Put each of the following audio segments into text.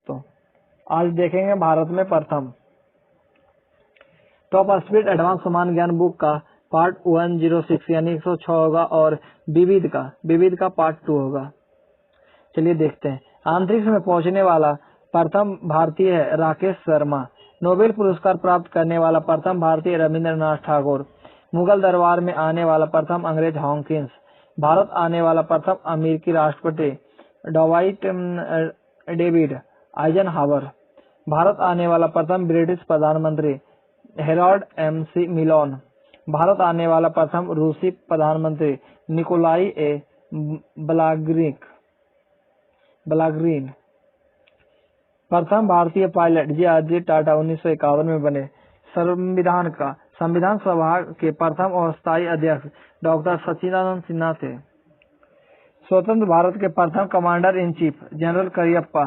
दोस्तों। आज देखेंगे भारत में प्रथम टॉप स्पीड एडवांस समान ज्ञान बुक का पार्ट 106 यानी 106 होगा और विविध का पार्ट 2 होगा। चलिए देखते हैं। अंतरिक्ष में पहुंचने वाला प्रथम भारतीय है राकेश शर्मा। नोबेल पुरस्कार प्राप्त करने वाला प्रथम भारतीय रविंद्रनाथ टैगोर। मुगल दरबार में आने वाला प्रथम अंग्रेज हॉकिंस। भारत आने वाला प्रथम अमेरिकी राष्ट्रपति डॉवाइट डेविड आइजनहावर। भारत आने वाला प्रथम ब्रिटिश प्रधानमंत्री हेरोल्ड एम.सी. मिलोन। भारत आने वाला प्रथम रूसी प्रधानमंत्री निकोलाई ए ब्लागरीन। प्रथम भारतीय पायलट जे.आर.डी. टाटा 1951 में बने। संविधान सभा के प्रथम अस्थायी अध्यक्ष डॉक्टर सच्चिदानंद सिन्हा थे। स्वतंत्र भारत के प्रथम commander in chief general Cariappa.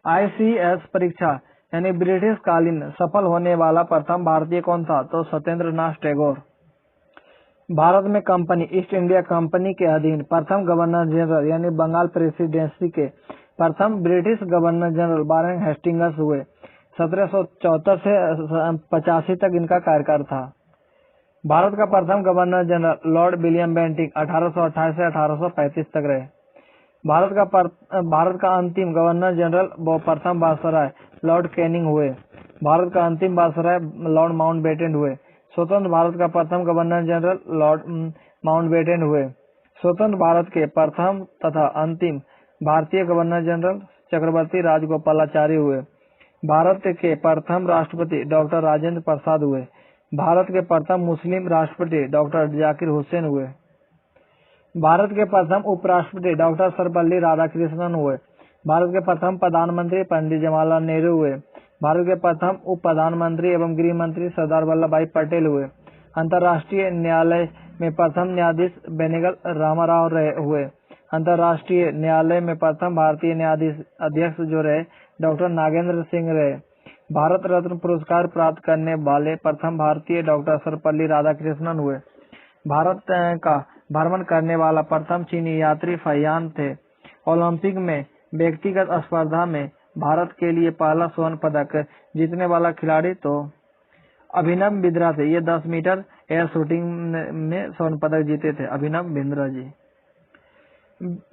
ICS परीक्षा यानी ब्रिटिश कालीन सफल होने वाला प्रथम भारतीय कौन था? तो सत्येंद्र नाथ टैगोर। भारत में कंपनी ईस्ट इंडिया कंपनी के अधीन प्रथम गवर्नर जनरल यानी बंगाल प्रेसिडेंसी के प्रथम British governor general Warren Hastings हुए। 1774 से 85 तक इनका कार्यकाल था। भारत का प्रथम governor general Lord William Bentinck 1828 से 1835 तक रहे। भारत का अंतिम गवर्नर जनरल व प्रथम वायसराय लॉर्ड कैनिंग हुए। भारत का अंतिम वायसराय लॉर्ड माउंटबेटन हुए। स्वतंत्र भारत का प्रथम गवर्नर जनरल लॉर्ड माउंटबेटन हुए। स्वतंत्र भारत के प्रथम तथा अंतिम भारतीय गवर्नर जनरल चक्रवर्ती राजगोपालाचारी हुए। भारत के प्रथम राष्ट्रपति डॉक्टर राजेंद्र प्रसाद हुए। भारत के प्रथम मुस्लिम राष्ट्रपति डॉक्टर जाकिर हुसैन हुए। भारत के प्रथम उपराष्ट्रपति डॉक्टर सर्वपल्ली राधाकृष्णन हुए। भारत के प्रथम प्रधानमंत्री पंडित जवाहरलाल नेहरू हुए। भारत के प्रथम उप प्रधानमंत्री एवं गृह मंत्री सरदार वल्लभ भाई पटेल हुए। अंतर्राष्ट्रीय न्यायालय में प्रथम न्यायाधीश बेनेगल रामाराव हुए। अंतर्राष्ट्रीय न्यायालय में प्रथम भारतीय न्यायाधीश अध्यक्ष जो रहे डॉक्टर नागेंद्र सिंह रहे। भारत रत्न पुरस्कार प्राप्त करने वाले प्रथम भारतीय डॉक्टर सर्वपल्ली राधाकृष्णन हुए। भारत का भ्रमण करने वाला प्रथम चीनी यात्री फहियान थे। ओलंपिक में व्यक्तिगत स्पर्धा में भारत के लिए पहला स्वर्ण पदक जीतने वाला खिलाड़ी तो अभिनव बिंद्रा थे। ये 10 मीटर एयर शूटिंग में स्वर्ण पदक जीते थे अभिनव बिंद्रा जी।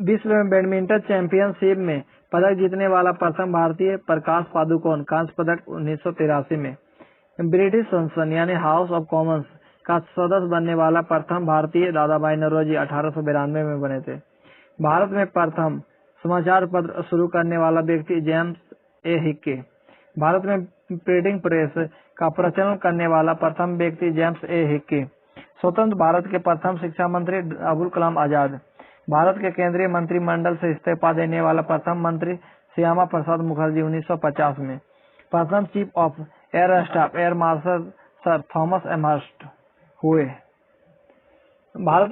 विश्व में बैडमिंटन चैंपियनशिप में पदक जीतने वाला प्रथम भारतीय प्रकाश पादुकोण कांस्य पदक 1983 में। ब्रिटिश संसद यानी हाउस ऑफ कॉमन्स का सदस्य बनने वाला प्रथम भारतीय दादा भाई नौरोजी 1892 में बने थे। भारत में प्रथम समाचार पत्र शुरू करने वाला व्यक्ति जेम्स ए हिक्के। भारत में प्रिंटिंग प्रेस का प्रचलन करने वाला प्रथम व्यक्ति जेम्स ए हिक्के। स्वतंत्र भारत के प्रथम शिक्षा मंत्री अबुल कलाम आजाद। भारत के केंद्रीय मंत्रिमंडल से इस्तीफा देने वाला प्रथम मंत्री श्यामा प्रसाद मुखर्जी 1950 में। प्रथम chief of air staff air marshal sir Thomas Amherst हुए। भारत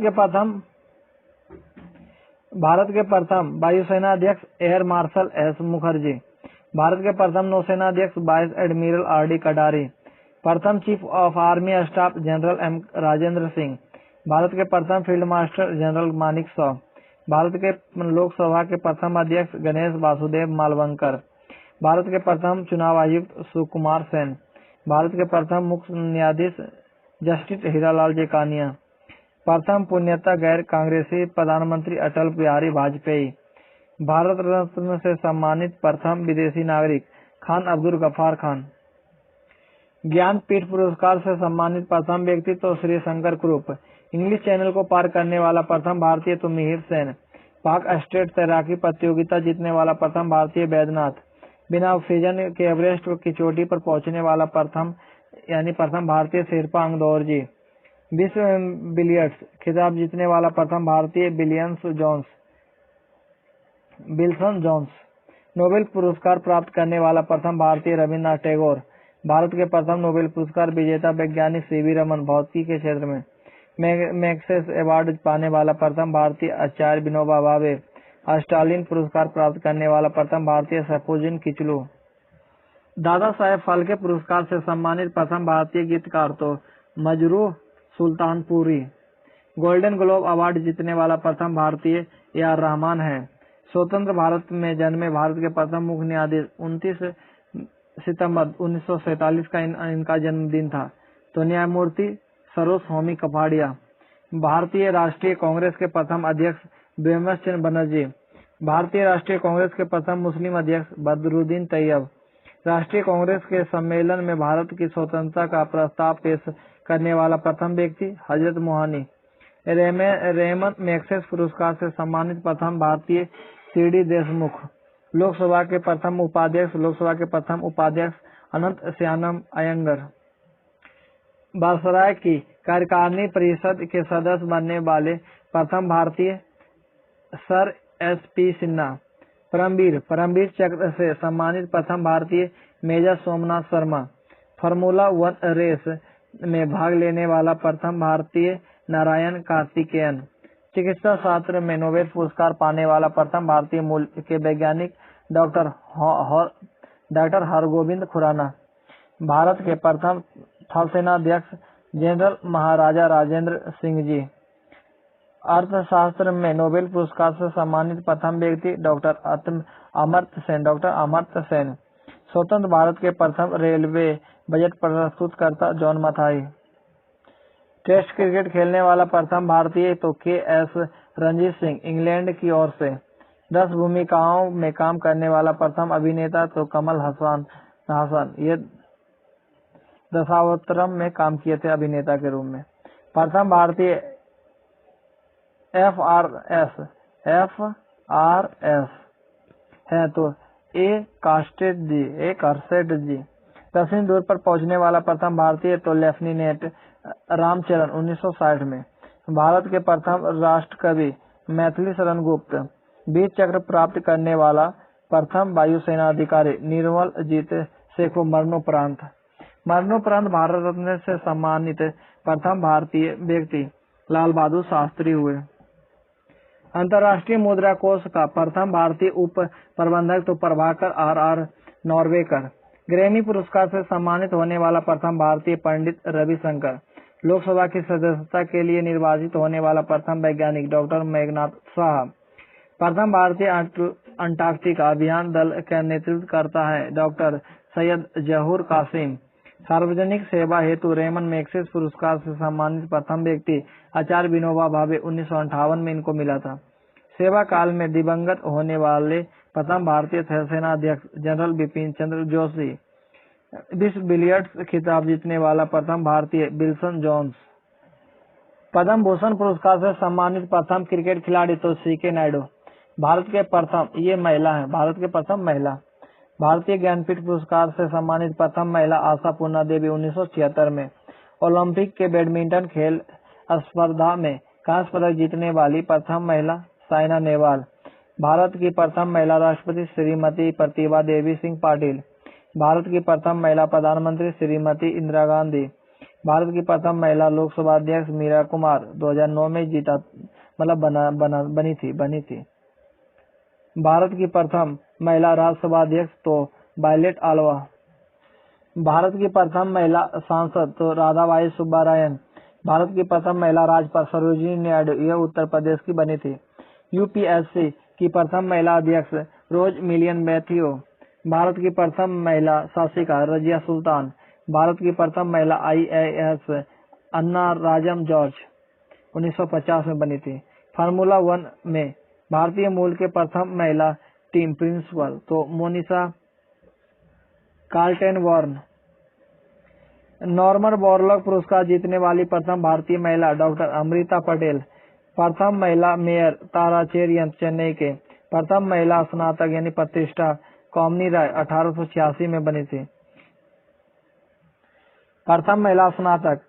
के प्रथम वायुसेना अध्यक्ष air marshal S Mukherjee. Bharat के प्रथम नौसेना अध्यक्ष वाइस एडमिरल आर.डी. कटारी। प्रथम chief of army staff general M. Rajendra Singh. Bharat के प्रथम field marshal general Manek Shaw. Bharat के लोकसभा के प्रथम अध्यक्ष गणेश वासुदेव मालवंकर। भारत के प्रथम चुनाव आयुक्त सुकुमार सेन। भारत के प्रथम मुख्य न्यायाधीश जस्टिस हीरालाल जेकानिया। प्रथम पूर्णतः गैर कांग्रेसी प्रधानमंत्री अटल बिहारी वाजपेयी। भारत रत्न से सम्मानित प्रथम विदेशी नागरिक खान अब्दुल गफ्फार खान। ज्ञानपीठ पुरस्कार से सम्मानित प्रथम व्यक्ति तो श्री शंकर कुरूप। इंग्लिश चैनल को पार करने वाला प्रथम भारतीय तो मिहिर सेन। पाक स्टेट तैराकी प्रतियोगिता जीतने वाला प्रथम भारतीय बैद्यनाथ। बिना ऑक्सीजन के एवरेस्ट की चोटी पर पहुंचने वाला प्रथम भारतीय शेरपा अंगदौर जी। विश्व बिलियर्ड्स खिताब जीतने वाला प्रथम भारतीय बिल्सन जोन्स। नोबेल पुरस्कार प्राप्त करने वाला प्रथम भारतीय रविंद्रनाथ टैगोर। भारत के प्रथम नोबेल पुरस्कार विजेता वैज्ञानिक सी.वी. रमन भौतिकी के क्षेत्र में। मैग्सेसे अवार्ड पाने वाला प्रथम भारतीय आचार्य विनोबा भावे। स्टालिन पुरस्कार प्राप्त करने वाला प्रथम भारतीय सैफुद्दीन किचलू। दादा साहेब फाल्के पुरस्कार से सम्मानित प्रथम भारतीय गीतकार तो मजरूह सुल्तानपुरी। गोल्डन ग्लोब अवार्ड जीतने वाला प्रथम भारतीय ए.आर. रहमान है। स्वतंत्र भारत में जन्मे भारत के प्रथम मुख्य न्यायाधीश 29 सितंबर 1947 का इनका जन्मदिन था। तो न्यायमूर्ति सरोज स्वामी कपाड़िया। भारतीय राष्ट्रीय कांग्रेस के प्रथम अध्यक्ष बेमस चंद्र बनर्जी। भारतीय राष्ट्रीय कांग्रेस के प्रथम मुस्लिम अध्यक्ष बदरुद्दीन तैयब। राष्ट्रीय कांग्रेस के सम्मेलन में भारत की स्वतंत्रता का प्रस्ताव पेश करने वाला प्रथम व्यक्ति हजरत मोहनी। रेमन मैग्सेसे पुरस्कार से सम्मानित प्रथम भारतीय सी.डी. देशमुख। लोकसभा के प्रथम उपाध्यक्ष अनंत श्यानम अयंगर। वायसराय की कार्यकारिणी परिषद के सदस्य बनने वाले प्रथम भारतीय सर एस.पी. सिन्हा। परमवीर चक्र से सम्मानित प्रथम भारतीय major Somnath Sharma. Formula 1 race में भाग लेने वाला प्रथम भारतीय नारायण कार्तिकेयन। चिकित्सा शास्त्र में नोबेल पुरस्कार पाने वाला प्रथम भारतीय मूल के वैज्ञानिक डॉक्टर हरगोविंद खुराना। भारत के प्रथम थल सेनाध्यक्ष जनरल महाराजा राजेंद्र सिंह जी। अर्थशास्त्र में नोबेल पुरस्कार से सम्मानित प्रथम व्यक्ति डॉक्टर अमर्त्य सेन। स्वतंत्र भारत के प्रथम रेलवे बजट प्रस्तुतकर्ता जॉन मथाई। टेस्ट क्रिकेट खेलने वाला प्रथम भारतीय तो के.एस. रणजीत सिंह इंग्लैंड की ओर से। 10 भूमिकाओं में काम करने वाला प्रथम अभिनेता तो कमल हसन। ये दशावतारम में काम किए थे अभिनेता के रूप में। प्रथम भारतीय एफ.आर.एस. है तो ए कार्सेट जी। दक्षिण ध्रुव पर पहुंचने वाला प्रथम भारतीय तो लेफ्टिनेंट रामचरण 1960 में। भारत के प्रथम राष्ट्रकवि मैथिली शरण गुप्त। वीर चक्र प्राप्त करने वाला प्रथम वायुसेना अधिकारी निर्मल जीत शेखो मरणोपरांत भारत रत्न से सम्मानित प्रथम भारतीय व्यक्ति लाल बहादुर शास्त्री हुए। अंतर्राष्ट्रीय मुद्रा कोष का प्रथम भारतीय उप प्रबंधक तो प्रभाकर आर नॉर्वेकर। ग्रैमी पुरस्कार से सम्मानित होने वाला प्रथम भारतीय पंडित रविशंकर। लोकसभा की सदस्यता के लिए निर्वाचित होने वाला प्रथम वैज्ञानिक डॉक्टर मेघनाथ शाह। प्रथम भारतीय अंटार्कटिका अभियान दल का नेतृत्व करता है डॉक्टर सैयद जहूर कासिम। सार्वजनिक सेवा हेतु रेमन मैग्सेसे पुरस्कार से सम्मानित प्रथम व्यक्ति आचार्य विनोबा भावे 1958 में इनको मिला था। सेवा काल में दिवंगत होने वाले प्रथम भारतीय थल सेनाध्यक्ष जनरल बिपिन चंद्र जोशी। विश्व बिलियर्ड्स खिताब जीतने वाला प्रथम भारतीय विल्सन जोन्स। पद्म भूषण पुरस्कार से सम्मानित प्रथम क्रिकेट खिलाड़ी तो सी.के. नायडू। भारत के प्रथम महिला। भारतीय ज्ञानपीठ पुरस्कार से सम्मानित प्रथम महिला आशा पूर्णा देवी 1976 में। ओलंपिक के बैडमिंटन खेल स्पर्धा में कांस्य पदक जीतने वाली प्रथम महिला साइना नेहवाल। भारत की प्रथम महिला राष्ट्रपति श्रीमती प्रतिभा देवी सिंह पाटिल। भारत की प्रथम महिला प्रधानमंत्री श्रीमती इंदिरा गांधी। भारत की प्रथम महिला लोकसभा अध्यक्ष मीरा कुमार 2009 में बनी थी। भारत की प्रथम महिला राज्यसभा अध्यक्ष तो वायलेट आलवा। भारत की प्रथम महिला सांसद तो राधाबाई सुब्बारायन। भारत की प्रथम महिला राज्यपाल सरोजिनी नायडू यह उत्तर प्रदेश की बनी थी। यूपीएससी की प्रथम महिला अध्यक्ष रोज मिलियन मैथ्यू। भारत की प्रथम महिला शासिका रजिया सुल्तान। भारत की प्रथम महिला IAS अन्ना राजम जॉर्ज 1950 में बनी थी। फार्मूला 1 में भारतीय मूल के प्रथम महिला टीम प्रिंसिपल तो मोनिका कार्ल्टन-वॉर्न। नॉर्मन बोरलॉग पुरस्कार जीतने वाली प्रथम भारतीय महिला डॉक्टर अमृता पटेल। प्रथम महिला मेयर तारा चेरियन चेन्नई के। प्रथम महिला स्नातक यानी प्रतिष्ठा कामनी राय 1886 में बनी थी। प्रथम महिला स्नातक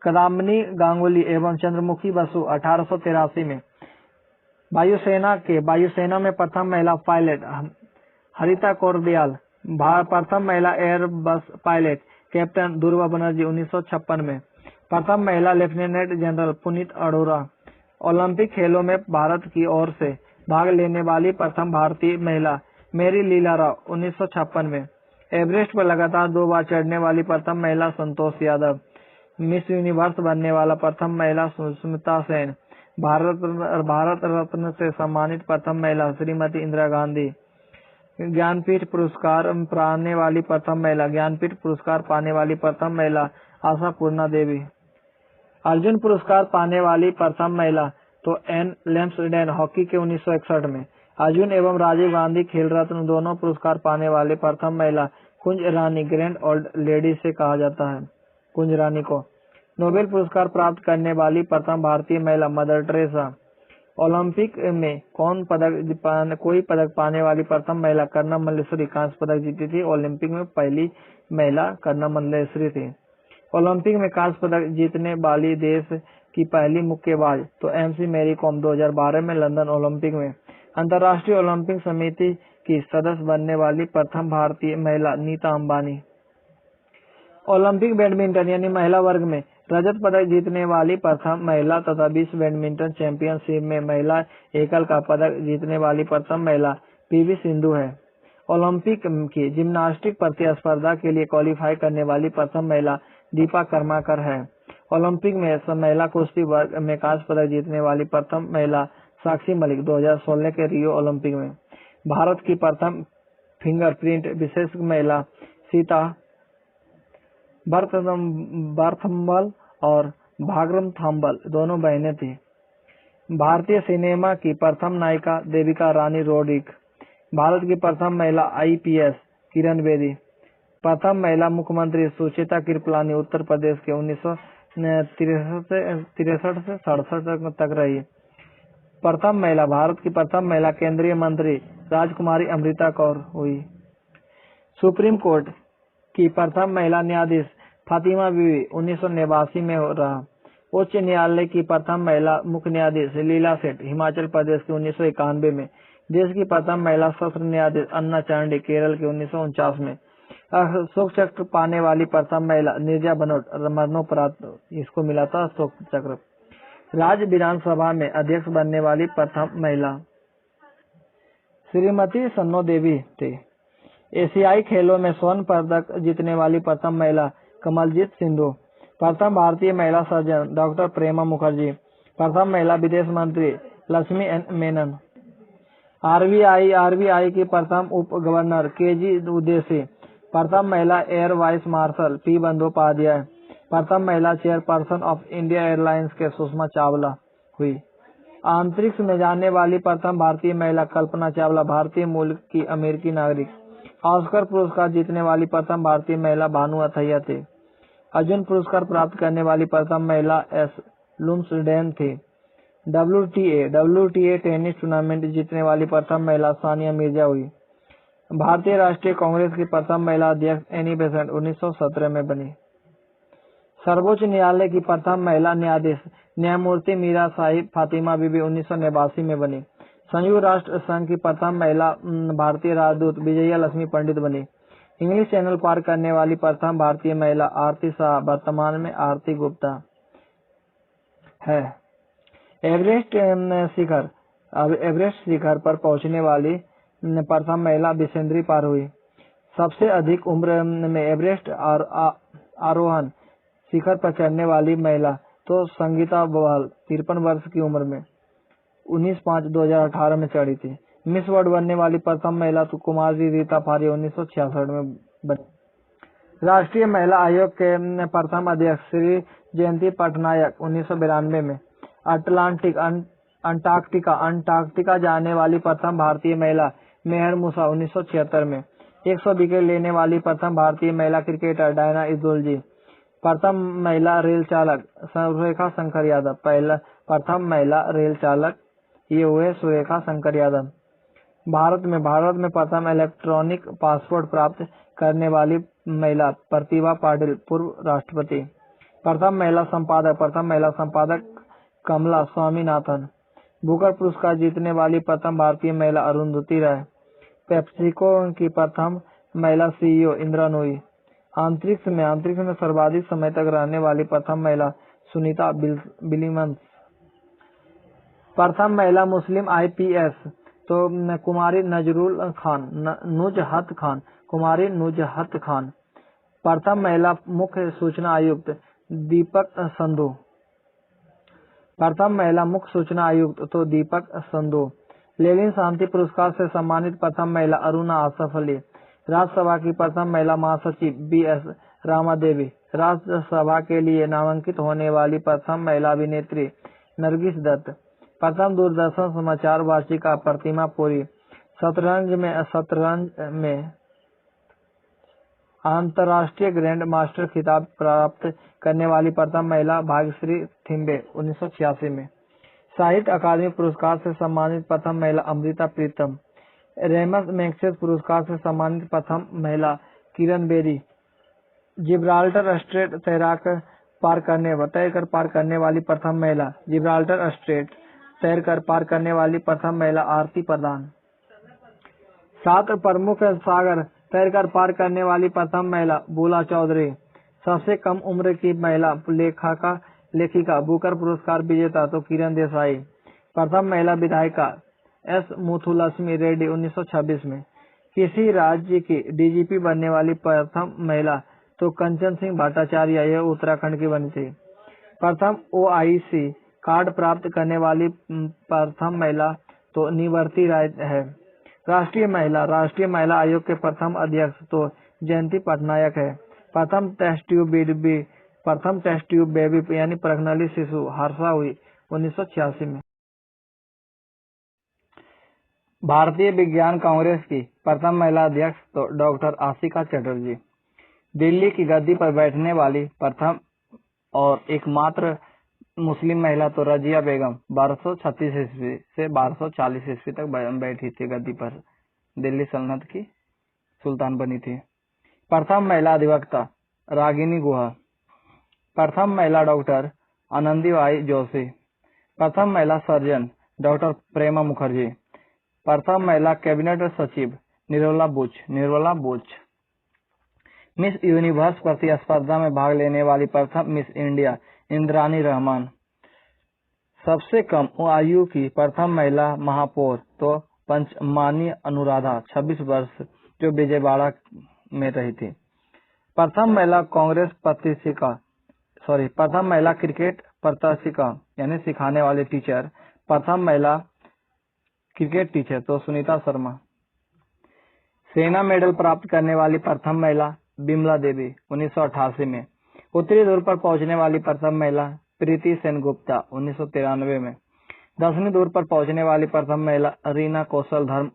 कदाम्बिनी गांगुली एवं चंद्रमुखी बसु 1883 में। वायुसेना में प्रथम महिला पायलट हरिता कौरदयाल। प्रथम महिला एयर बस पायलट कैप्टन दुर्वा बनर्जी 1956 में। प्रथम महिला lieutenant general Puneet Arora. Olympic खेलों में भारत की ओर से भाग लेने वाली प्रथम भारतीय महिला मेरी लीला राव 1956 में। एवरेस्ट पर लगातार 2 बार चढ़ने वाली प्रथम महिला संतोष यादव। मिस यूनिवर्स बनने वाला प्रथम महिला सुष्मिता सेन। भारत रत्न से सम्मानित प्रथम महिला श्रीमती इंदिरा गांधी। ज्ञानपीठ पुरस्कार पाने वाली प्रथम महिला, ज्ञानपीठ पुरस्कार पाने वाली प्रथम महिला आशापूर्णा देवी। अर्जुन पुरस्कार पाने वाली प्रथम महिला तो एन लेम्सडेन, हॉकी के 1961 में। अर्जुन एवं राजीव गांधी खेल रत्न दोनों पुरस्कार पाने वाले प्रथम महिला कुंज रानी, ग्रैंड ओल्ड लेडी से कहा जाता है कुंज रानी को। नोबेल पुरस्कार प्राप्त करने वाली प्रथम भारतीय महिला मदर टेरेसा। ओलंपिक में कोई पदक पाने वाली प्रथम महिला कर्णम मल्लेश्वरी कांस्य पदक जीती थी। ओलंपिक में पहली महिला कर्णम मल्लेश्वरी थी। ओलंपिक में कांस्य पदक जीतने वाली देश की पहली मुक्केबाज तो एमसी मैरी कॉम 2012 में लंदन ओलंपिक में। अंतर्राष्ट्रीय ओलंपिक समिति की सदस्य बनने वाली प्रथम भारतीय महिला नीता अंबानी। ओलंपिक बैडमिंटन यानी महिला वर्ग में रजत पदक जीतने वाली प्रथम महिला तथा विश्व बैडमिंटन चैंपियनशिप में महिला एकल का पदक जीतने वाली प्रथम महिला पीवी सिंधु है। ओलंपिक की जिम्नास्टिक प्रतिस्पर्धा के लिए क्वालिफाई करने वाली प्रथम महिला दीपा कर्माकर है। ओलंपिक में महिला कुश्ती वर्ग में कांस्य पदक जीतने वाली प्रथम महिला साक्षी मलिक 2016 के रियो ओलंपिक में। भारत की प्रथम फिंगरप्रिंट विशेष महिला सीता बर्थम्बल और भागरम थाम्बल दोनों बहनें थी। भारतीय सिनेमा की प्रथम नायिका देविका रानी रोड्रिक। भारत की प्रथम महिला आईपीएस किरण बेदी। प्रथम महिला मुख्यमंत्री सुचेता कृपलानी उत्तर प्रदेश के 1963 से 67 तक रही। प्रथम महिला भारत की प्रथम महिला केंद्रीय मंत्री राजकुमारी अमृता कौर हुई। सुप्रीम कोर्ट की प्रथम महिला न्यायाधीश फातिमा बीवी 1989 में रहा। उच्च न्यायालय की प्रथम महिला मुख्य न्यायाधीश लीला सेठ हिमाचल प्रदेश के 1991 में। देश की प्रथम महिला सत्र न्यायाधीश अन्ना चांडी केरल के 1949 में। अशोक चक्र पाने वाली प्रथम महिला निर्जा बनोट मरणोपरांत इसको मिला था अशोक चक्र। राज्य विधानसभा में अध्यक्ष बनने वाली प्रथम महिला श्रीमती सन्नो देवी थे। एशियाई खेलों में स्वर्ण पदक जीतने वाली प्रथम महिला कमलजीत सिंधु। प्रथम भारतीय महिला सर्जन डॉक्टर प्रेमा मुखर्जी। प्रथम महिला विदेश मंत्री लक्ष्मी एन मेनन। आरबीआई की प्रथम उप गवर्नर केजी उदेसी। प्रथम महिला air vice marshal P Bandopadhyay. प्रथम महिला चेयरपर्सन ऑफ इंडिया एयरलाइंस के सुषमा चावला हुई। अंतरिक्ष में जाने वाली प्रथम भारतीय महिला कल्पना चावला भारतीय मूल की अमेरिकी नागरिक। ऑस्कर पुरस्कार जीतने वाली प्रथम भारतीय महिला भानु अथैया थी। अर्जुन पुरस्कार प्राप्त करने वाली प्रथम महिला एस लुम्सडेन थी। WTA टेनिस टूर्नामेंट जीतने वाली प्रथम महिला सानिया मिर्जा हुई। भारतीय राष्ट्रीय कांग्रेस की प्रथम महिला अध्यक्ष एनी बेसेंट 1917 में बनी। सर्वोच्च न्यायालय की प्रथम महिला न्यायाधीश न्यायमूर्ति मीरा साहिब फातिमा बीबी 1989 में बनी। संयुक्त राष्ट्र संघ की प्रथम महिला भारतीय राजदूत विजया लक्ष्मी पंडित बनी। इंग्लिश चैनल पार करने वाली प्रथम भारतीय महिला आरती शाह वर्तमान में आरती गुप्ता है। एवरेस्ट शिखर पर पहुंचने वाली प्रथम महिला बिसेंद्री पार हुई। सबसे अधिक उम्र में एवरेस्ट आरोहण शिखर पर चढ़ने वाली महिला तो संगीता बवाल 53 वर्ष की उम्र में 19/5/2018 में चढ़ी थी। मिस वर्ल्ड बनने वाली प्रथम महिला तो कुमारी रीता फारिया 1966 में बनी। राष्ट्रीय महिला आयोग के प्रथम अध्यक्ष श्री जयंती पटनायक 1992 में। अंटार्कटिका जाने वाली प्रथम भारतीय महिला मेहर मूसा 1976 में। 100 विकेट लेने वाली प्रथम भारतीय महिला क्रिकेटर डायना इजुलजी। प्रथम महिला रेल चालक सुरेखा शंकर यादव। प्रथम महिला रेल चालक ये हुए सुरेखा शंकर यादव। भारत में प्रथम इलेक्ट्रॉनिक पासपोर्ट प्राप्त करने वाली महिला प्रतिभा पाटिल पूर्व राष्ट्रपति। प्रथम महिला संपादक कमला स्वामीनाथन। बुकर पुरस्कार जीतने वाली प्रथम भारतीय महिला अरुंधति राय। पेप्सिको की प्रथम महिला सीईओ इंदिरा नूई। अंतरिक्ष में सर्वाधिक समय तक रहने वाली प्रथम महिला सुनीता विलियम्स। प्रथम महिला मुस्लिम आईपीएस तो कुमारी नुजहत खान। प्रथम महिला मुख्य सूचना आयुक्त दीपक संधू। प्रथम महिला मुख्य सूचना आयुक्त तो दीपक संधू। लेनिन शांति पुरस्कार से सम्मानित प्रथम महिला अरुणा आसफ अली। राज्यसभा की प्रथम महिला महासचिव BS रामा देवी। राज्यसभा के लिए नामांकित होने वाली प्रथम महिला अभिनेत्री नरगिस दत्त। प्रथम दूरदर्शन समाचार वाचिका प्रतिमा पुरी। शतरंज में अंतर्राष्ट्रीय ग्रैंड मास्टर खिताब प्राप्त करने वाली प्रथम महिला भाग्यश्री थिम्बे 1986 में। साहित्य अकादमी पुरस्कार से सम्मानित प्रथम महिला अमृता प्रीतम। रेमस मैग्सेसे पुरस्कार से सम्मानित प्रथम महिला किरण बेदी। जिब्राल्टर स्ट्रेट तैर कर पार करने वाली प्रथम महिला। जिब्राल्टर स्ट्रेट तैर कर पार करने वाली प्रथम महिला आरती प्रधान। 7 प्रमुख सागर तैरकर पार करने वाली प्रथम महिला बुला चौधरी। सबसे कम उम्र की महिला लेखिका बुकर पुरस्कार विजेता तो किरण देसाई। प्रथम महिला विधायिका S मुथुलक्ष्मी रेड्डी 1926 में। किसी राज्य की DGP बनने वाली प्रथम महिला तो कंचन सिंह भट्टाचार्य, यह उत्तराखंड की बनी थी। प्रथम OIC कार्ड प्राप्त करने वाली प्रथम महिला तो निवर्ती राय है। राष्ट्रीय महिला आयोग के प्रथम अध्यक्ष तो जयंती पटनायक है। प्रथम टेस्ट ट्यूब बेबी यानी प्रज्ञाली शिशु हर्षा हुई 1986 में। भारतीय विज्ञान कांग्रेस की प्रथम महिला अध्यक्ष तो डॉक्टर आशिका चटर्जी। दिल्ली की गद्दी पर बैठने वाली प्रथम और एकमात्र मुस्लिम महिला तो रजिया बेगम 1236 ईस्वी से 1240 ईस्वी तक बैठी थी गद्दी पर। दिल्ली सल्तनत की सुल्तान बनी थी। प्रथम महिला अधिवक्ता रागिनी गुहा। प्रथम महिला डॉक्टर आनंदीबाई जोशी। प्रथम महिला सर्जन डॉक्टर प्रेमा मुखर्जी। प्रथम महिला कैबिनेट सचिव निर्मला बुच। मिस यूनिवर्स प्रतिस्पर्धा में भाग लेने वाली प्रथम मिस इंडिया इंद्रानी रहमान। सबसे कम आयु की प्रथम महिला महापौर तो पंचमानी अनुराधा 26 वर्ष जो विजयवाड़ा में रही थी। प्रथम महिला क्रिकेट प्रशिक्षिका यानी सिखाने वाले टीचर। प्रथम महिला क्रिकेट टीचर तो सुनीता शर्मा। सेना मेडल प्राप्त करने वाली प्रथम महिला बिमला देवी 1988 में। उत्तरी ध्रुव पर पहुंचने वाली प्रथम महिला प्रीति सेनगुप्ता 1993 में। दक्षिणी ध्रुव पर पहुंचने वाली प्रथम महिला रीना कौशल धर्म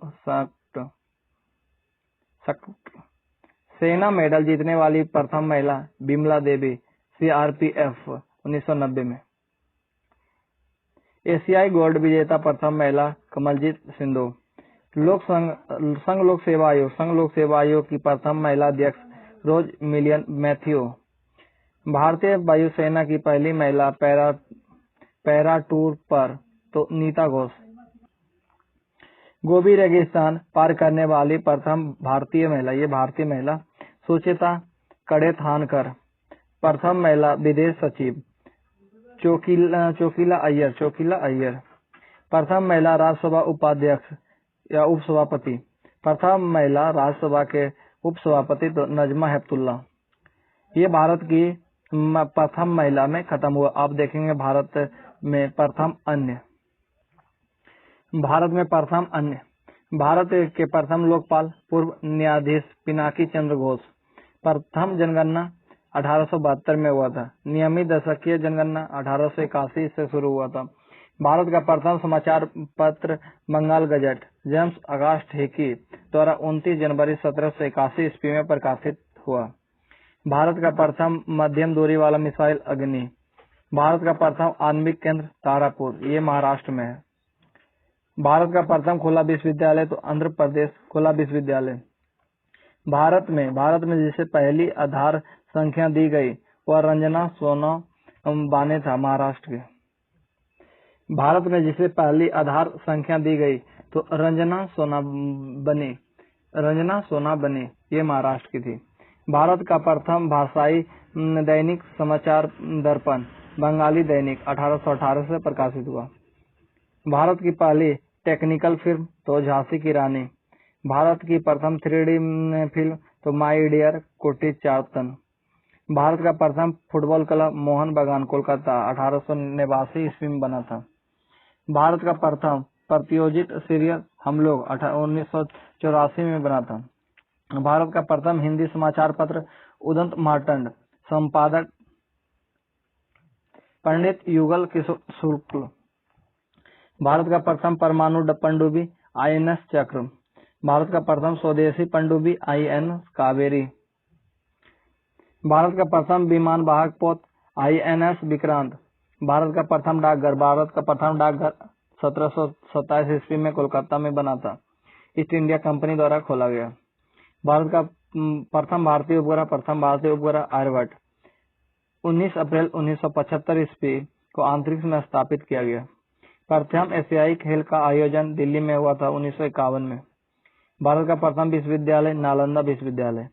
सेना मेडल जीतने वाली प्रथम महिला बिमला देवी CRPF 1990 में। एशियाई गोल्ड विजेता प्रथम महिला कमलजीत सिंधु। संघ लोक सेवा आयोग की प्रथम महिला अध्यक्ष रोज मिलियन मैथ्यू। भारतीय वायुसेना की पहली महिला पैरा टूर पर तो नीता घोष। गोबी रेगिस्तान पार करने वाली प्रथम भारतीय महिला सुचिता कड़े-थानकर। प्रथम महिला विदेश सचिव चोकिला अय्यर। प्रथम महिला राज्यसभा उपाध्यक्ष या उपसभापति। प्रथम महिला राज्यसभा के उपसभापति तो नजमा हेपतुल्ला। ये भारत की प्रथम महिला में खत्म हुआ। आप देखेंगे भारत में प्रथम अन्य। भारत के प्रथम लोकपाल पूर्व न्यायाधीश पिनाकी चंद्र घोष। प्रथम जनगणना 1872 में हुआ था। नियमित दशकीय जनगणना 1881 से शुरू हुआ था। भारत का प्रथम समाचार पत्र Bengal gazette James Augustus Hicky द्वारा 29 जनवरी 1781 ईस्वी में प्रकाशित हुआ। भारत का प्रथम मध्यम दूरी वाला मिसाइल अग्नि। भारत का प्रथम आणविक केंद्र तारापुर, ये महाराष्ट्र में है। भारत का प्रथम खुला विश्वविद्यालय तो आंध्र प्रदेश खुला विश्वविद्यालय। भारत में जिसे पहली आधार संख्या दी गई वह रंजना सोना बाने था, महाराष्ट्र के। भारत में जिसे पहली आधार संख्या दी गई तो रंजना सोना बने, ये महाराष्ट्र की थी। भारत का प्रथम भाषाई दैनिक समाचार दर्पण बंगाली दैनिक 1818 से प्रकाशित हुआ। भारत की पहली टेक्निकल फिल्म तो झांसी की रानी। भारत की प्रथम 3D फिल्म तो माय डियर कुट्टी चातन। भारत का प्रथम फुटबॉल क्लब मोहन बागान कोलकाता 1889 ईस्वी में बना था। भारत का प्रथम प्रतियोजित सीरियल हम लोग 1984 में बना था। भारत का प्रथम हिंदी समाचार पत्र उदंत मार्तंड, संपादक पंडित युगल किशोर शुक्ल। भारत का प्रथम परमाणु पनडुब्बी INS चक्र। भारत का प्रथम स्वदेशी पनडुब्बी INS कावेरी। भारत का प्रथम विमान वाहक पोत INS विक्रांत। भारत का प्रथम डाकघर 1727 ईस्वी में कोलकाता में बना था। ईस्ट इंडिया कंपनी द्वारा खोला गया। भारत का प्रथम भारतीय उपग्रह आर्यभट्ट 19 अप्रैल 1975 ईस्वी को अंतरिक्ष में स्थापित किया गया। प्रथम एशियाई खेल का आयोजन दिल्ली में हुआ था 1951 में। भारत का प्रथम विश्वविद्यालय नालंदा विश्वविद्यालय।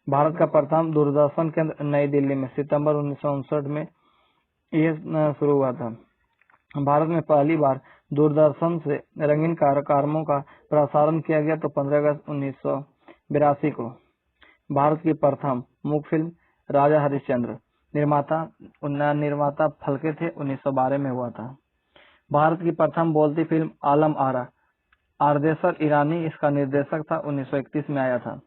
भारत का प्रथम दूरदर्शन केंद्र नई दिल्ली में सितंबर 1959 में यह शुरू हुआ था। भारत में पहली बार दूरदर्शन से रंगीन कार्यक्रमों का प्रसारण किया गया तो 15 अगस्त 1982 को। भारत की प्रथम मूक फिल्म राजा हरिश्चंद्र निर्माता फलके थे 1912 में हुआ था। भारत की प्रथम बोलती फिल्म आलम आरा आरदेसर ईरानी इसका निर्देशक था 1931 में आया था।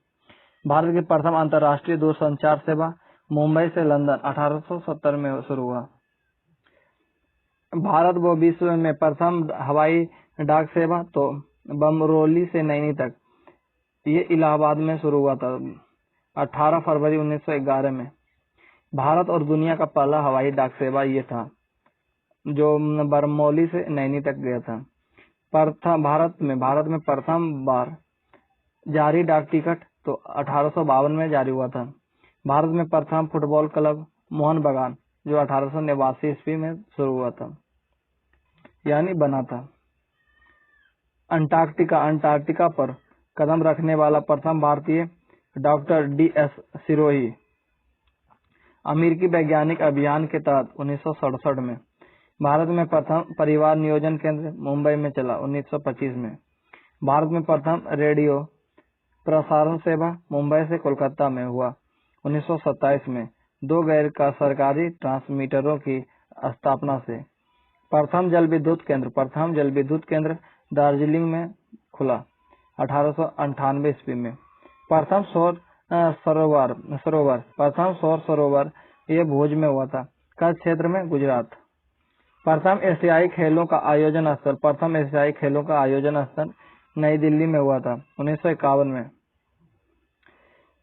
भारत की प्रथम अंतर्राष्ट्रीय दूरसंचार सेवा मुंबई से लंदन 1870 में शुरू हुआ। भारत व विश्व में प्रथम हवाई डाक सेवा तो बमरोली से नैनी तक ये इलाहाबाद में शुरू हुआ था 18 फरवरी 1911 में। भारत और दुनिया का पहला हवाई डाक सेवा ये था जो बरमौली से नैनी तक गया था। भारत में प्रथम बार जारी डाक टिकट तो 1852 में जारी हुआ था। भारत में प्रथम फुटबॉल क्लब मोहन बागान जो 1889 ईस्वी में शुरू हुआ था यानी बना था। अंटार्कटिका पर कदम रखने वाला प्रथम भारतीय डॉक्टर DS सिरोही। अमेरिकी वैज्ञानिक अभियान के तहत 1967 में। भारत में प्रथम परिवार नियोजन केंद्र मुंबई में चला 1925 में। भारत में प्रथम रेडियो प्रसारण सेवा मुंबई से कोलकाता में हुआ 1927 में 2 गैर सरकारी ट्रांसमीटरों की स्थापना से। प्रथम जल विद्युत केंद्र दार्जिलिंग में खुला 1898 ईस्वी में। प्रथम सौर सरोवर ये भुज में हुआ था, कच्छ क्षेत्र में गुजरात। प्रथम एशियाई खेलों का आयोजन स्थल नई दिल्ली में हुआ था 1951 में।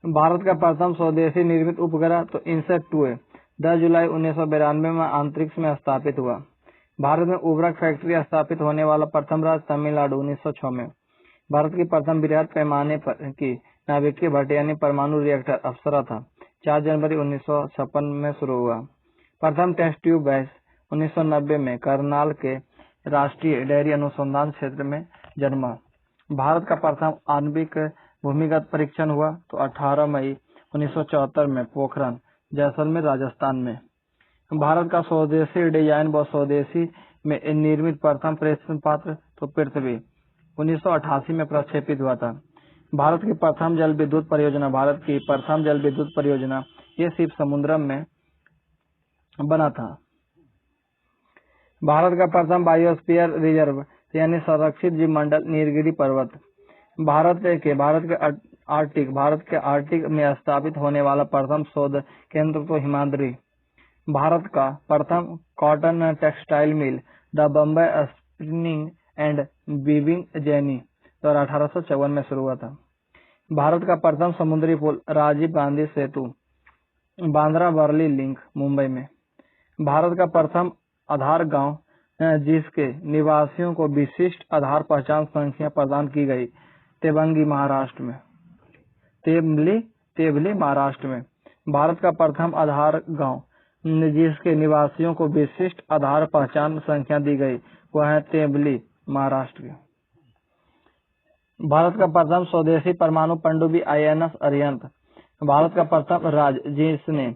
भारत का प्रथम स्वदेशी निर्मित उपग्रह तो इनसेट 2 10 जुलाई 1992 में अंतरिक्ष में स्थापित हुआ। भारत में उर्वरक फैक्ट्री स्थापित होने वाला प्रथम राज्य तमिलनाडु 1906 में। भारत की प्रथम बृहद पैमाने पर की नाभिकीय भट्टी यानी परमाणु रिएक्टर अप्सरा था 4 जनवरी 1956 में शुरू हुआ। प्रथम टेस्ट ट्यूब गैस 1990 में करनाल के राष्ट्रीय डेयरी अनुसंधान क्षेत्र में जन्मा। भारत का प्रथम आणविक भूमिगत परीक्षण हुआ तो 18 मई 1974 में पोखरण जैसलमेर राजस्थान में। भारत का स्वदेशी डिजाइन व स्वदेशी में निर्मित प्रथम प्रक्षेपण पात्र तो पृथ्वी 1988 में प्रक्षेपित हुआ था। भारत की प्रथम जल विद्युत परियोजना ये शिव समुद्रम में बना था। भारत का प्रथम बायोस्फीयर रिजर्व यानी संरक्षित जीव मंडल नीलगिरी पर्वत। भारत के आर्कटिक में स्थापित होने वाला प्रथम शोध केंद्र तो हिमाद्री। भारत का प्रथम cotton textile mill the Bombay spinning and weaving jenny तो 1854 में शुरू हुआ था। भारत का प्रथम समुद्री पुल राजीव गांधी सेतु बांद्रा वर्ली लिंक मुंबई में। भारत का प्रथम आधार गांव जिसके निवासियों को विशिष्ट आधार पहचान संख्या प्रदान की गई तेबली महाराष्ट्र में। भारत का प्रथम आधार गांव जिसके निवासियों को विशिष्ट आधार पहचान संख्या दी गई वह है तेबली महाराष्ट्र के। भारत का प्रथम स्वदेशी परमाणु पनडुब्बी INS अरिहंत। भारत का प्रथम राज्य जिसने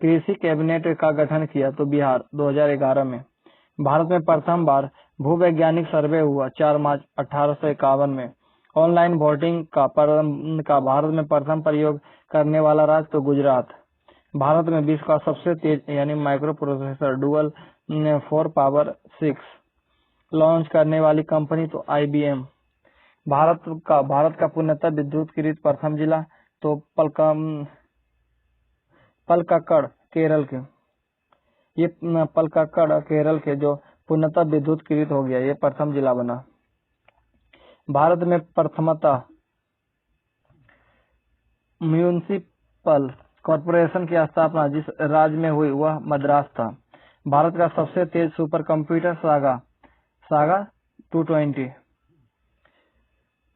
कृषि कैबिनेट का गठन किया तो बिहार 2011 में। भारत में प्रथम बार भूवैज्ञानिक सर्वे हुआ 4 मार्च 1851 में। ऑनलाइन वोटिंग का भारत में प्रथम प्रयोग करने वाला राज्य तो गुजरात। भारत में विश्व का सबसे तेज यानी micro processor dual 4 power 6 launch करने वाली कंपनी तो IBM। भारत का पूर्णतः विद्युतीकृत प्रथम जिला तो पलक्कड़ केरल के। ये पलक्कड़ केरल के जो पूर्णतः विद्युतीकृत हो गया, ये प्रथम जिला बना। भारत में प्रथमतः म्यूनिसिपल कॉरपोरेशन की स्थापना जिस राज्य में हुई वह मद्रास था। भारत का सबसे तेज सुपर कंप्यूटर सागा 220।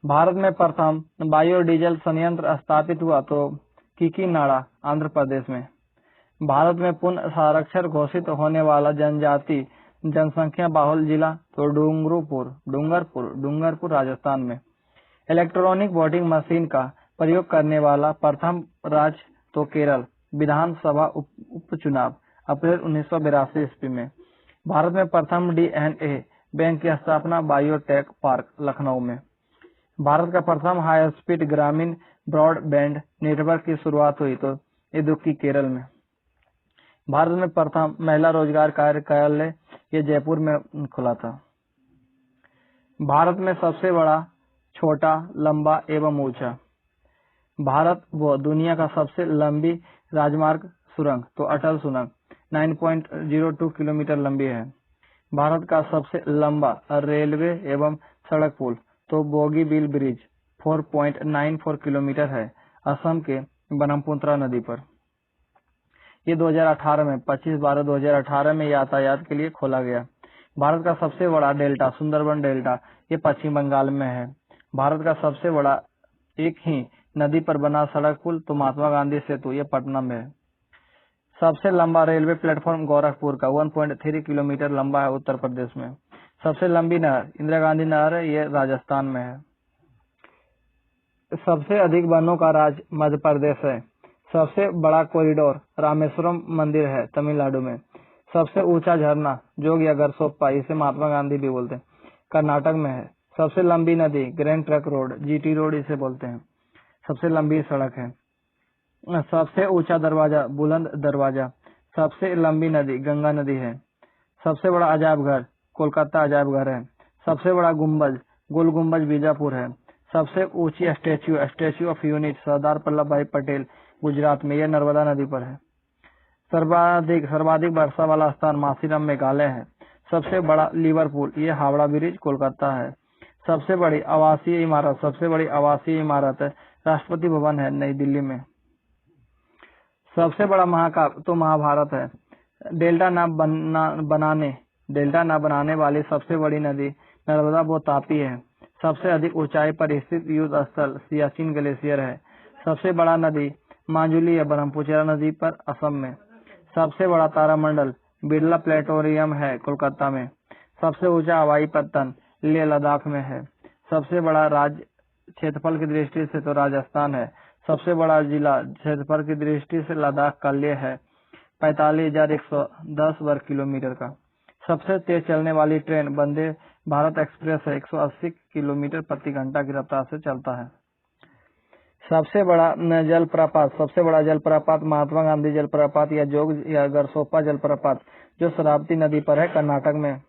भारत में प्रथम बायोडीजल संयंत्र स्थापित हुआ तो कीकीनाड़ा आंध्र प्रदेश में। भारत में पुनः साक्षर घोषित होने वाला जनजाति जनसंख्या बाहुल जिला तो डूंगरपुर राजस्थान में। इलेक्ट्रॉनिक वोटिंग मशीन का प्रयोग करने वाला प्रथम राज्य तो केरल। विधानसभा उपचुनाव अप्रैल 1982 ईस्वी में। भारत में प्रथम DNA बैंक की स्थापना बायोटेक पार्क लखनऊ में। भारत का प्रथम हाई स्पीड ग्रामीण ब्रॉडबैंड नेटवर्क की शुरुआत हुई तो इदुक्की केरल में। भारत में प्रथम महिला रोजगार कार्यालय ये जयपुर में खुला था। भारत में सबसे बड़ा छोटा लंबा एवं ऊंचा। भारत व दुनिया का सबसे लंबी राजमार्ग सुरंग तो अटल सुरंग 9.02 किलोमीटर लंबी है। भारत का सबसे लंबा रेलवे एवं सड़क पुल तो बोगीबील ब्रिज 4.94 किलोमीटर है असम के ब्रह्मपुत्र नदी पर। ये 2018 में 25/12/2018 में यातायात के लिए खोला गया। भारत का सबसे बड़ा डेल्टा सुंदरबन डेल्टा ये पश्चिम बंगाल में है। भारत का सबसे बड़ा एक ही नदी पर बना सड़क पुल तो महात्मा गांधी सेतु ये पटना में है। सबसे लंबा रेलवे प्लेटफॉर्म गोरखपुर का 1.3 किलोमीटर लंबा है उत्तर प्रदेश में। सबसे लंबी नहर इंदिरा गांधी नहर है, ये राजस्थान में है। सबसे अधिक वनों का राज्य मध्य प्रदेश है। सबसे बड़ा कॉरिडोर रामेश्वरम मंदिर है तमिलनाडु में। सबसे ऊंचा झरना जोग या गरसोप्पा, इसे महात्मा गांधी भी बोलते हैं, कर्नाटक में है। सबसे लंबी नदी grand trunk road GT road इसे बोलते हैं, सबसे लंबी सड़क है। सबसे ऊंचा दरवाजा बुलंद दरवाजा। सबसे लंबी नदी गंगा नदी है। सबसे बड़ा अजायब घर कोलकाता अजायब घर है। सबसे बड़ा गुम्बज गोल गुम्बज बीजापुर है। सबसे ऊंची statue of unity Sardar Vallabh भाई पटेल गुजरात में, यह नर्मदा नदी पर है। सर्वाधिक वर्षा वाला स्थान मासीराम मेघालय है। सबसे बड़ा लिवरपूल ये हावड़ा ब्रिज कोलकाता है। सबसे बड़ी आवासीय इमारत राष्ट्रपति भवन है नई दिल्ली में। सबसे बड़ा महाकाव्य तो महाभारत है। डेल्टा न बनाने वाली सबसे बड़ी नदी नर्मदा व तापी है। सबसे अधिक ऊंचाई पर स्थित युद्ध स्थल सियाचिन ग्लेशियर है। सबसे बड़ा नदी माजुली या ब्रह्मपुत्र नदी पर असम में। सबसे बड़ा तारामंडल बिरला प्लेनेटोरियम है कोलकाता में। सबसे ऊंचा हवाई पत्तन लेह लद्दाख में है। सबसे बड़ा राज्य क्षेत्रफल की दृष्टि से तो राजस्थान है। सबसे बड़ा जिला क्षेत्रफल की दृष्टि से लद्दाख का लेह है 45,110 वर्ग किलोमीटर का। सबसे तेज चलने वाली ट्रेन वंदे भारत एक्सप्रेस है, 180 किलोमीटर प्रति घंटा की रफ्तार से चलता है। सबसे बड़ा जलप्रपात महात्मा गांधी जलप्रपात या जोग या गरसोप्पा जलप्रपात जो शरावती नदी पर है कर्नाटक में।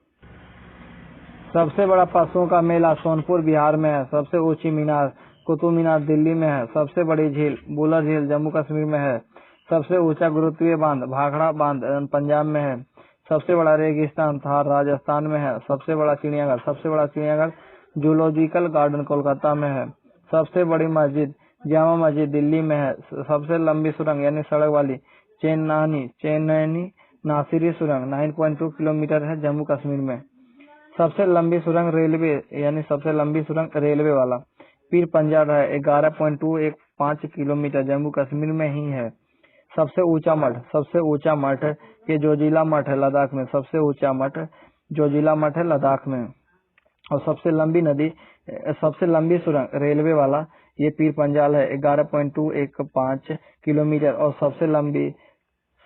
सबसे बड़ा पशुओं का मेला सोनपुर बिहार में है। सबसे ऊंची मीनार कुतुब मीनार दिल्ली में है। सबसे बड़ी झील बुलर झील जम्मू कश्मीर में है। सबसे ऊंचा गुरुत्वीय बांध भाखड़ा बांध पंजाब में है। सबसे बड़ा रेगिस्तान थार राजस्थान में है। सबसे बड़ा चिड़ियाघर जूलॉजिकल गार्डन कोलकाता में है। सबसे बड़ी मस्जिद जामा मस्जिद दिल्ली में है। सबसे लंबी सुरंग यानी सड़क वाली चेन्नई नासिरी सुरंग 9.2 किलोमीटर है जम्मू कश्मीर में। सबसे लंबी सुरंग रेलवे वाला पीर पंजाब है 11.215 किलोमीटर जम्मू कश्मीर में ही है। सबसे ऊंचा मठ ये जोजिला मठ है लद्दाख में। सबसे ऊंचा मठ जोजिला मठ है लद्दाख में। और सबसे लंबी सुरंग रेलवे वाला ये पीर पंजाल है 11.215 किलोमीटर। और सबसे लंबी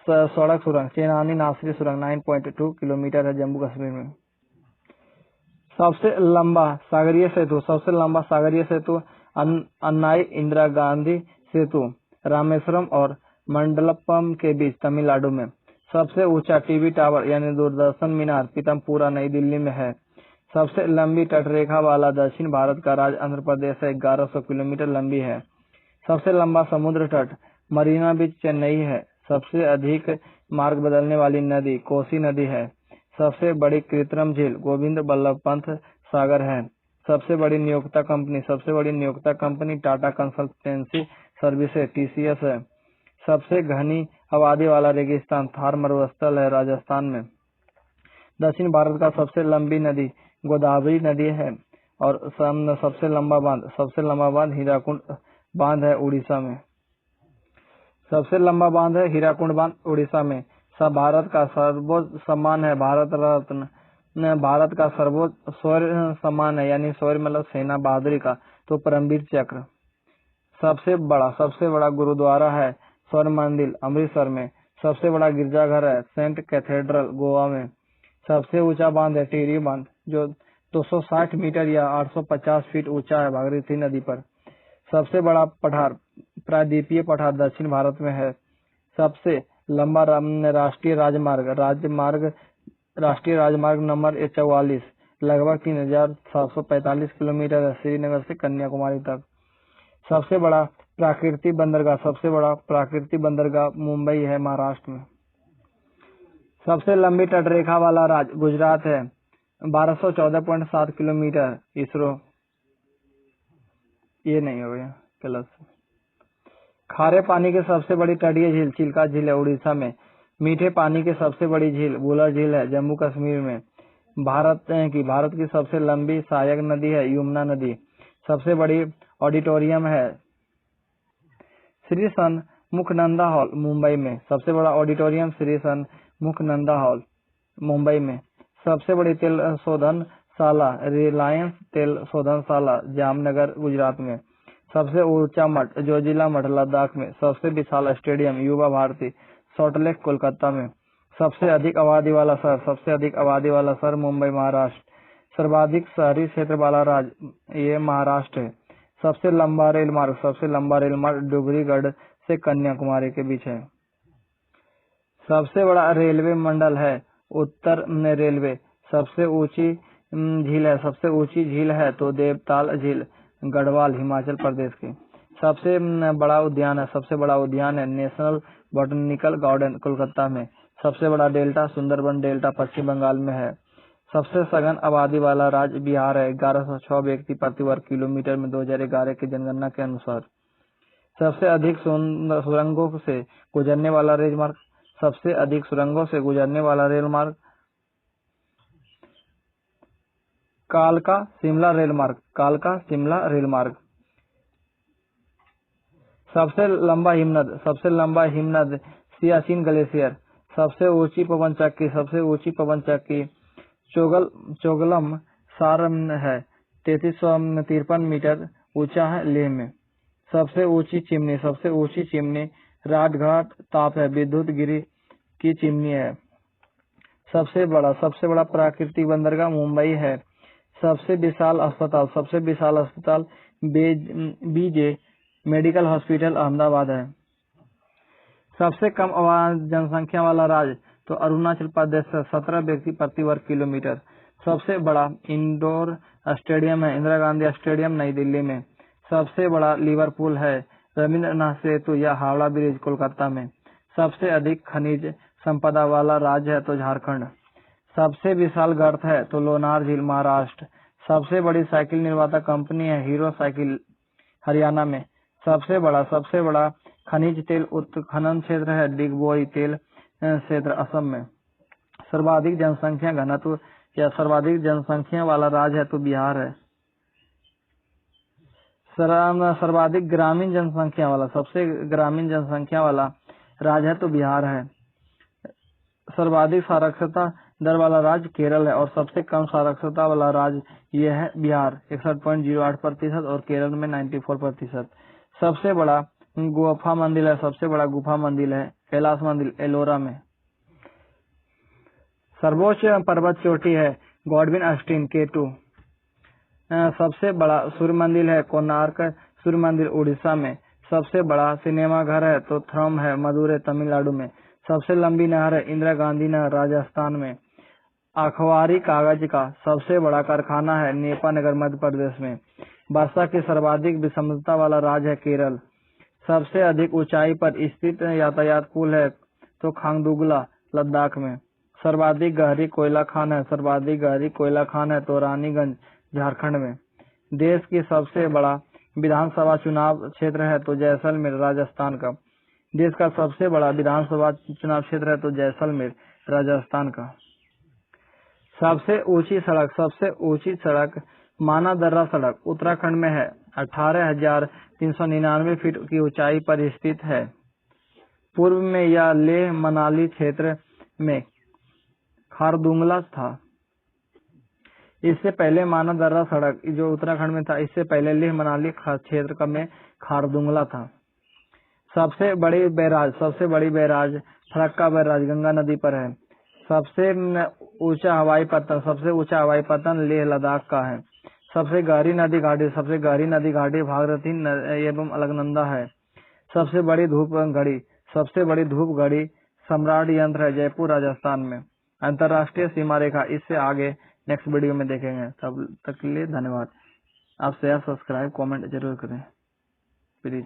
सड़क सुरंग चेनानी नासिरी सुरंग 9.2 किलोमीटर है जम्मू कश्मीर में। सबसे लंबा सागरीय सेतु अन्नाई इंदिरा गांधी सेतु रामेश्वरम और मंडलपम के बीच तमिलनाडु में। सबसे ऊंचा टीवी टावर यानी दूरदर्शन मीनार पीतमपुरा नई दिल्ली में है। सबसे लंबी तटरेखा वाला दक्षिण भारत का राज्य आंध्र प्रदेश है, 1100 किलोमीटर लंबी है। सबसे लंबा समुद्र तट मरीना बीच चेन्नई है। सबसे अधिक मार्ग बदलने वाली नदी कोसी नदी है। सबसे बड़ी कृत्रिम झील गोविंद बल्लभ पंत सागर है। सबसे बड़ी नियोक्ता company Tata consultancy services TCS है। सबसे घनी आबादी वाला रेगिस्तान थार मरुस्थल है, राजस्थान में। दक्षिण भारत का सबसे लंबी नदी गोदावरी नदी है और सबसे लंबा बांध हीराकुंड बांध है, उड़ीसा में। सबसे लंबा बांध है हीराकुंड बांध, उड़ीसा में। भारत का सर्वोच्च सम्मान है भारत रत्न। भारत का सर्वोच्च शौर्य सम्मान है, यानी शौर्य मतलब सेना बहादुरी का, तो परमवीर चक्र। सबसे बड़ा गुरुद्वारा है स्वर्ण मंदिर अमृतसर में। सबसे बड़ा गिरजाघर है सेंट कैथेड्रल गोवा में। सबसे ऊंचा बांध है टिहरी बांध, जो 260 मीटर या 850 फीट ऊंचा है, भागीरथी नदी पर। सबसे बड़ा पठार प्रायद्वीपीय पठार दक्षिण भारत में है। सबसे लंबा राष्ट्रीय राजमार्ग नंबर 44 लगभग 3745 किलोमीटर है, श्रीनगर से कन्याकुमारी तक। सबसे बड़ा प्राकृतिक बंदरगाह मुंबई है, महाराष्ट्र में। सबसे लंबी तटरेखा वाला राज्य गुजरात है, 1214.7 किलोमीटर। इसरो ये नहीं हो गया प्लस। खारे पानी की सबसे बड़ी तटीय झील चिल्का झील है, उड़ीसा में। मीठे पानी की सबसे बड़ी झील बुलर झील है, जम्मू कश्मीर में। भारत की सबसे लंबी सहायक नदी है यमुना नदी। सबसे बड़ी ऑडिटोरियम है श्री सन्मुखनंदा हॉल, मुंबई में। सबसे बड़ा ऑडिटोरियम श्री सन्मुखनंदा हॉल, मुंबई में। सबसे बड़ी तेल शोधनशाला रिलायंस तेल शोधनशाला, जामनगर, गुजरात में। सबसे ऊंचा मठ जोजिला मठ, लद्दाख में। सबसे विशाल स्टेडियम युवा भारती, सॉल्टलेक, कोलकाता में। सबसे अधिक आबादी वाला शहर मुंबई, महाराष्ट्र। सर्वाधिक शहरी क्षेत्र वाला राज्य ये महाराष्ट्र है। सबसे लंबा रेलमार्ग डुबरीगढ़ से कन्याकुमारी के बीच है। सबसे बड़ा रेलवे मंडल है उत्तर रेलवे। सबसे ऊंची झील है तो देवताल झील, गढ़वाल, हिमाचल प्रदेश की। सबसे बड़ा उद्यान है नेशनल बॉटनिकल गार्डन, कोलकाता में। सबसे बड़ा डेल्टा सुंदरबन डेल्टा, पश्चिम बंगाल में है। सबसे सघन आबादी वाला राज्य बिहार है, 1106 व्यक्ति प्रति वर्ग किलोमीटर में 2011 की जनगणना के अनुसार। सबसे अधिक सुरंगों से गुजरने वाला रेलमार्ग कालका शिमला रेलमार्ग। सबसे लंबा हिमनद सियाचिन ग्लेशियर। सबसे ऊंची पवन चक्की चोगलम सार है, 3353 मीटर ऊंचा है, लेह में। सबसे ऊंची चिमनी राजघाट ताप है, विद्युत गिरी की चिमनी है। सबसे बड़ा प्राकृतिक बंदरगाह मुंबई है। सबसे विशाल अस्पताल बीजे मेडिकल हॉस्पिटल, अहमदाबाद है। सबसे कम जनसंख्या वाला राज्य तो अरुणाचल प्रदेश है, 17 व्यक्ति प्रति वर्ग किलोमीटर। सबसे बड़ा इंडोर स्टेडियम है इंदिरा गांधी स्टेडियम, नई दिल्ली में। सबसे बड़ा लिवरपूल है रविंद्रनाथ सेतु या हावड़ा ब्रिज, कोलकाता में। सबसे अधिक खनिज संपदा वाला राज्य है तो झारखंड। सबसे विशाल गर्त है तो लोनार झील, महाराष्ट्र। सबसे बड़ी साइकिल निर्माता कंपनी है हीरो साइकिल, हरियाणा में। सबसे बड़ा खनिज तेल उत्खनन क्षेत्र है डिगबोई तेल क्षेत्र, असम में। सर्वाधिक जनसंख्या वाला राज्य है तो बिहार है। सर्वाधिक ग्रामीण जनसंख्या वाला राज्य है तो बिहार है। सर्वाधिक साक्षरता दर वाला राज्य केरल है और सबसे कम साक्षरता वाला राज्य यह है बिहार, 61.08% और केरल में 94%। सबसे बड़ा गुफा मंदिर है कैलाश मंदिर, एलोरा में। सर्वोच्च पर्वत चोटी है गॉडविन अस्टीन, K2। सबसे बड़ा सूर्य मंदिर है कोणार्क सूर्य मंदिर, उड़ीसा में। सबसे बड़ा सिनेमाघर है तो थ्रम है मदुरै तमिलनाडु में। सबसे लंबी नहर है इंदिरा गांधी नहर राजस्थान में। अखबारी कागज का सबसे बड़ा कारखाना है नेपानगर मध्य प्रदेश में। वर्षा की सर्वाधिक विषमता वाला राज्य है केरल। सबसे अधिक ऊंचाई पर स्थित यातायात पुल है तो खांगदुगला लद्दाख में। सर्वाधिक गहरी कोयला खान है तो रानीगंज झारखंड में। देश की सबसे बड़ा विधानसभा चुनाव क्षेत्र है तो जैसलमेर राजस्थान का। देश का सबसे बड़ा विधानसभा चुनाव क्षेत्र है तो जैसलमेर राजस्थान का। सबसे ऊंची सड़क माना दर्रा सड़क उत्तराखंड में है। 18,399 फीट की ऊंचाई पर स्थित है। पूर्व में यह लेह मनाली क्षेत्र में खारदुंगला था। इससे पहले माना दर्रा सड़क जो उत्तराखंड में था, इससे पहले लेह मनाली क्षेत्र में खारदुंगला था। सबसे बड़ी बैराज फरक्का बैराज गंगा नदी पर है। सबसे ऊंचा हवाई पतन लेह लद्दाख का है। सबसे गहरी नदी घाटी भागीरथी एवं अलकनंदा है। सबसे बड़ी धूप घड़ी सम्राट यंत्र है जयपुर राजस्थान में। अंतर्राष्ट्रीय सीमा रेखा इससे आगे नेक्स्ट वीडियो में देखेंगे। तब तक के लिए धन्यवाद। आप शेयर सब्सक्राइब कमेंट जरूर करें प्लीज।